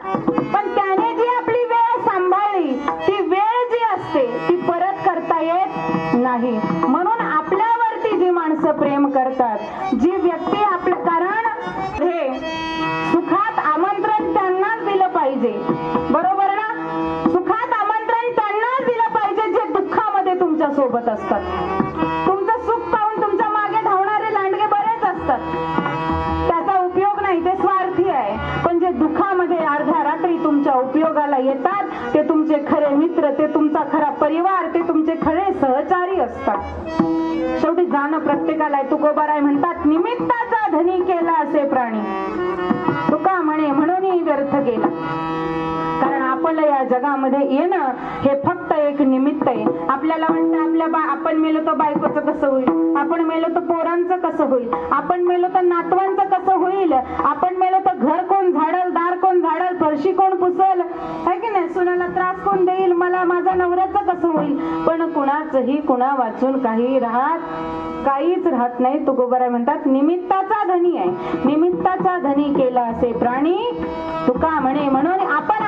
पण त्याने जी आपली वेळ सांभाळली ती वेळ जी असते ती परत करता येत नाही. म्हणून आपल्यावरती जी माणसं प्रेम करतात, जी व्यक्ती आपलं, कारण हे सुखात आमंत्रण त्यांनाच दिलं पाहिजे, बरोबर ना? सुखात आमंत्रण त्यांनाच दिलं पाहिजे जे दुःखामध्ये तुमच्या सोबत असतात. तुमचं सुख पाहून तुमच्या मागे धावणारे लांडगे बरेच असतात, त्याचा उपयोग नाही, ते स्वार्थी आहे. पण जे दुःखामध्ये अर्ध्या रात्री तुमच्या उपयोगाला येतात ते तुमचे खरे मित्र, ते तुमचा खरा परिवार, ते तुमचे खरे सहचारी असतात. शेवटी जाणं प्रत्येकाला आहे. तुकोबाराय म्हणतात, निमित्ताचा धनी केला असे प्राणी, तुका म्हणे म्हणून व्यर्थ गेला. कारण आपलं या जगामध्ये येणं हे फक्त एक निमित्त आहे. आपल्याला वाटतं आपण मेलो तर बायकोचं कसं होईल, आपण मेलो तर पोरांचं कसं होईल, आपण मेलो तर नातवांचं कसं होईल, आपण मेलो तर घर कोण झाडल, दार कोण झाडल, फरशी कोण पुसल, है की नाही, सुनाला त्रास कोण देईल, मला माझ्या नवऱ्याचं कसं होईल. पण कुणाचंही कुणा वाचून काहीच राहत नाही. तुकोबाराय म्हणतात, निमित्ताचा धनी आहे, निमित्ताचा धनी केला असे प्राणी, तुका म्हणे म्हणून आपण